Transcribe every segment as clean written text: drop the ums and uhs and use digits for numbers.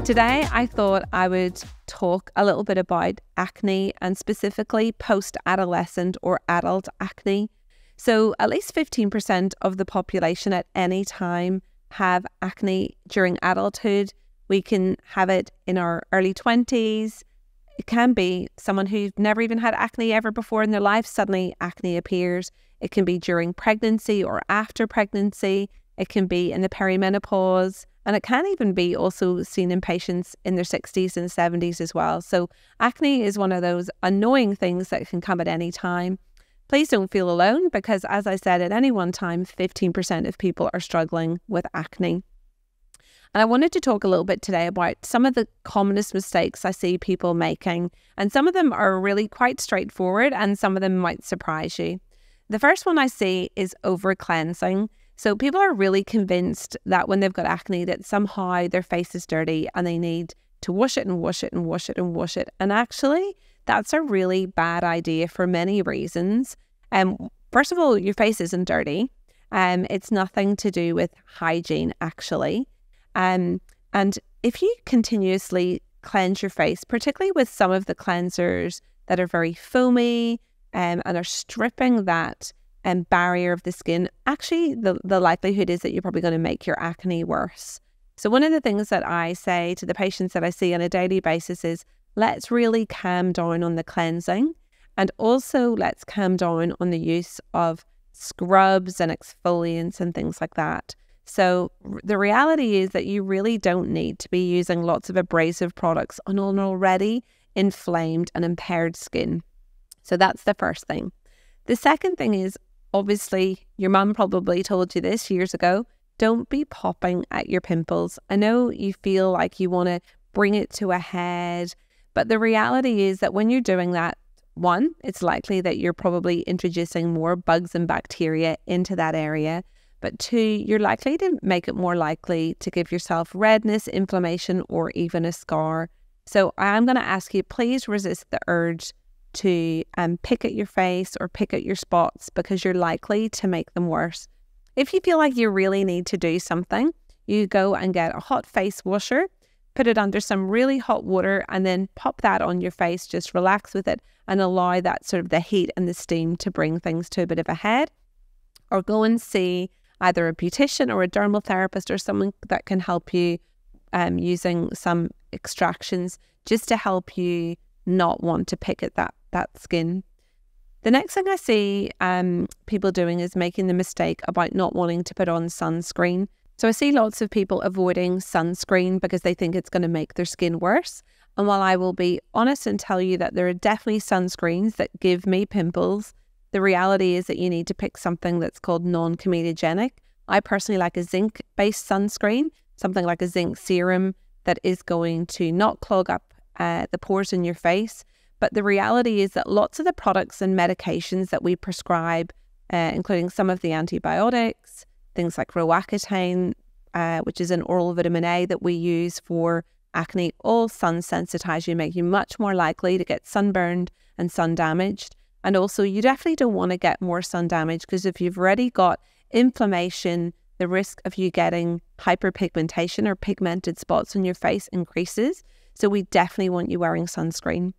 Today, I thought I would talk a little bit about acne and specifically post-adolescent or adult acne. So at least 15% of the population at any time have acne during adulthood. We can have it in our early 20s. It can be someone who's never even had acne ever before in their life. Suddenly acne appears. It can be during pregnancy or after pregnancy. It can be in the perimenopause. And it can even be also seen in patients in their 60s and 70s as well. So acne is one of those annoying things that can come at any time. Please don't feel alone because, as I said, at any one time, 15% of people are struggling with acne. And I wanted to talk a little bit today about some of the commonest mistakes I see people making. And some of them are really quite straightforward and some of them might surprise you. The first one I see is over-cleansing. So people are really convinced that when they've got acne that somehow their face is dirty and they need to wash it and wash it and wash it and wash it. And actually, that's a really bad idea for many reasons. First of all, your face isn't dirty. It's nothing to do with hygiene, actually. And if you continuously cleanse your face, particularly with some of the cleansers that are very foamy and are stripping that barrier of the skin, actually the likelihood is that you're probably going to make your acne worse. So one of the things that I say to the patients that I see on a daily basis is let's really calm down on the cleansing, and also let's calm down on the use of scrubs and exfoliants and things like that. So the reality is that you really don't need to be using lots of abrasive products on an already inflamed and impaired skin. So that's the first thing. The second thing is, obviously, your mum probably told you this years ago, don't be popping at your pimples. I know you feel like you want to bring it to a head, but the reality is that when you're doing that, one, it's likely that you're probably introducing more bugs and bacteria into that area. But two, you're likely to make it more likely to give yourself redness, inflammation, or even a scar. So I'm going to ask you, please resist the urge to pick at your face or pick at your spots because you're likely to make them worse. If you feel like you really need to do something, you go and get a hot face washer, put it under some really hot water and then pop that on your face, just relax with it and allow that sort of the heat and the steam to bring things to a bit of a head. Or go and see either a beautician or a dermal therapist or someone that can help you using some extractions just to help you not want to pick at that skin. The next thing I see people doing is making the mistake about not wanting to put on sunscreen. So I see lots of people avoiding sunscreen because they think it's going to make their skin worse. And while I will be honest and tell you that there are definitely sunscreens that give me pimples, the reality is that you need to pick something that's called non-comedogenic. I personally like a zinc-based sunscreen, something like a zinc serum that is going to not clog up the pores in your face. But the reality is that lots of the products and medications that we prescribe, including some of the antibiotics, things like Roaccutane, which is an oral vitamin A that we use for acne, all sun sensitize you, make you much more likely to get sunburned and sun damaged. And also you definitely don't want to get more sun damage because if you've already got inflammation, the risk of you getting hyperpigmentation or pigmented spots on your face increases. So we definitely want you wearing sunscreen.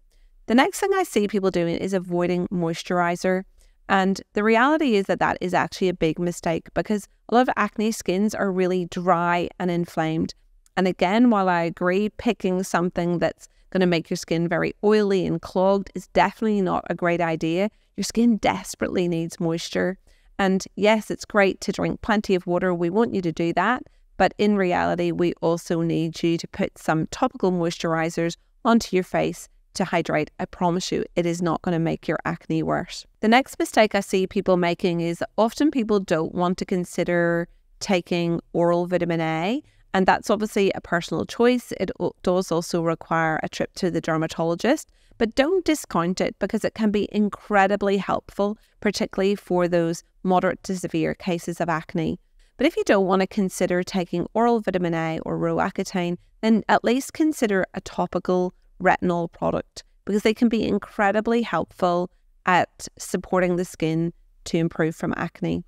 The next thing I see people doing is avoiding moisturizer. And the reality is that that is actually a big mistake because a lot of acne skins are really dry and inflamed. And again, while I agree picking something that's going to make your skin very oily and clogged is definitely not a great idea. Your skin desperately needs moisture. And yes, it's great to drink plenty of water. We want you to do that. But in reality, we also need you to put some topical moisturizers onto your face to hydrate. I promise you, it is not going to make your acne worse. The next mistake I see people making is often people don't want to consider taking oral vitamin A. And that's obviously a personal choice. It does also require a trip to the dermatologist, but don't discount it because it can be incredibly helpful, particularly for those moderate to severe cases of acne. But if you don't want to consider taking oral vitamin A or Roaccutane, then at least consider a topical retinol product because they can be incredibly helpful at supporting the skin to improve from acne.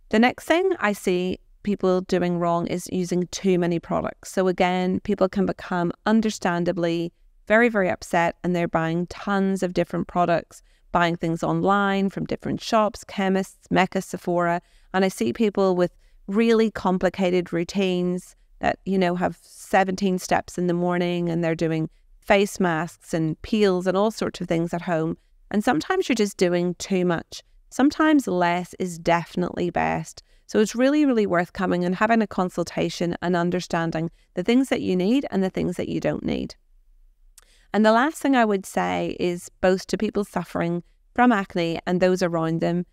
The next thing I see people doing wrong is using too many products. So again, people can become understandably very, very upset, and they're buying tons of different products, buying things online from different shops, chemists, Mecca, Sephora. And I see people with really complicated routines that, you know, have 17 steps in the morning, and they're doing face masks and peels and all sorts of things at home. And sometimes you're just doing too much. Sometimes less is definitely best. So it's really, really worth coming and having a consultation and understanding the things that you need and the things that you don't need. And the last thing I would say is, both to people suffering from acne and those around them,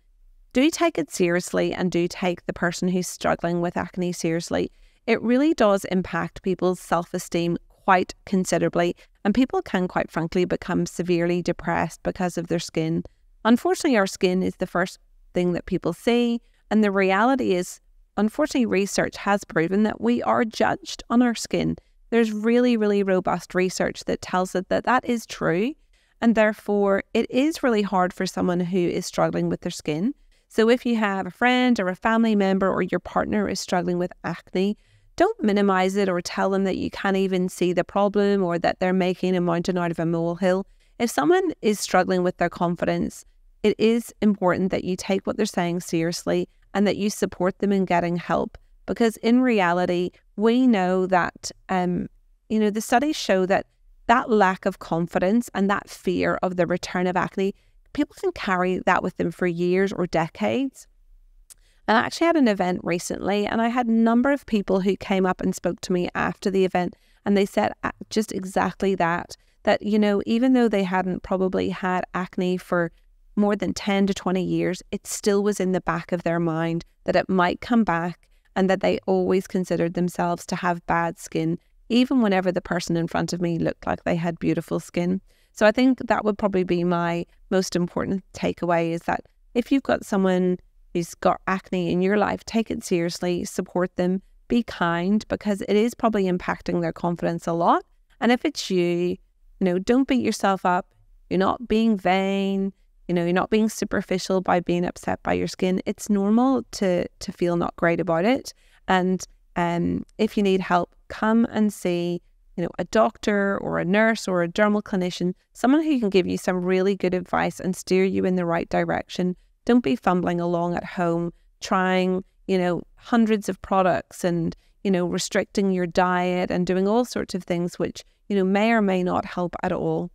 do take it seriously, and do take the person who's struggling with acne seriously. It really does impact people's self-esteem quite considerably, and people can, quite frankly, become severely depressed because of their skin. Unfortunately, our skin is the first thing that people see, and the reality is, unfortunately, research has proven that we are judged on our skin. There's really, really robust research that tells us that that is true, and therefore it is really hard for someone who is struggling with their skin. So if you have a friend or a family member, or your partner is struggling with acne, don't minimize it or tell them that you can't even see the problem, or that they're making a mountain out of a molehill. If someone is struggling with their confidence, it is important that you take what they're saying seriously, and that you support them in getting help. Because in reality, we know that, the studies show that that lack of confidence and that fear of the return of acne, people can carry that with them for years or decades. And I actually had an event recently, and I had a number of people who came up and spoke to me after the event, and they said just exactly that, even though they hadn't probably had acne for more than 10 to 20 years, it still was in the back of their mind that it might come back, and that they always considered themselves to have bad skin, even whenever the person in front of me looked like they had beautiful skin. So I think that would probably be my most important takeaway, is that if you've got someone who's got acne in your life, take it seriously, support them, be kind, because it is probably impacting their confidence a lot. And if it's you, don't beat yourself up. You're not being vain. You're not being superficial by being upset by your skin. It's normal to feel not great about it. And if you need help, come and see a doctor or a nurse or a dermal clinician, someone who can give you some really good advice and steer you in the right direction. Don't be fumbling along at home, trying, hundreds of products and, restricting your diet and doing all sorts of things which, may or may not help at all.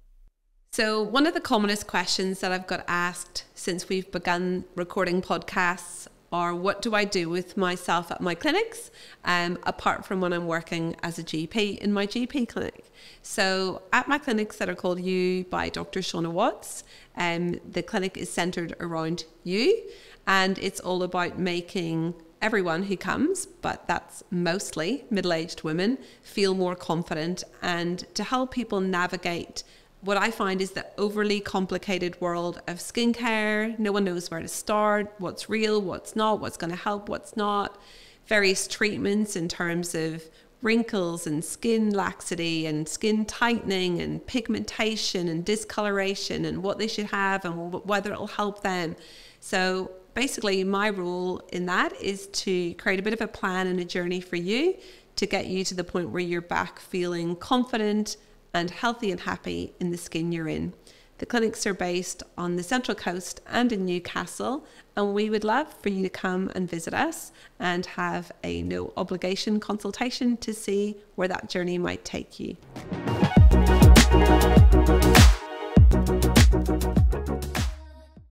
So one of the commonest questions that I've got asked since we've begun recording podcasts are, what do I do with myself at my clinics, apart from when I'm working as a GP in my GP clinic? So at my clinics that are called You by Dr Shauna Watts, the clinic is centered around you, and it's all about making everyone who comes, but that's mostly middle-aged women, feel more confident, and to help people navigate what I find is the overly complicated world of skincare. No one knows where to start, what's real, what's not, what's going to help, what's not. Various treatments in terms of wrinkles and skin laxity and skin tightening and pigmentation and discoloration and what they should have and whether it'll help them. So basically my role in that is to create a bit of a plan and a journey for you to get you to the point where you're back feeling confident and healthy and happy in the skin you're in. The clinics are based on the Central Coast and in Newcastle, and we would love for you to come and visit us and have a no obligation consultation to see where that journey might take you.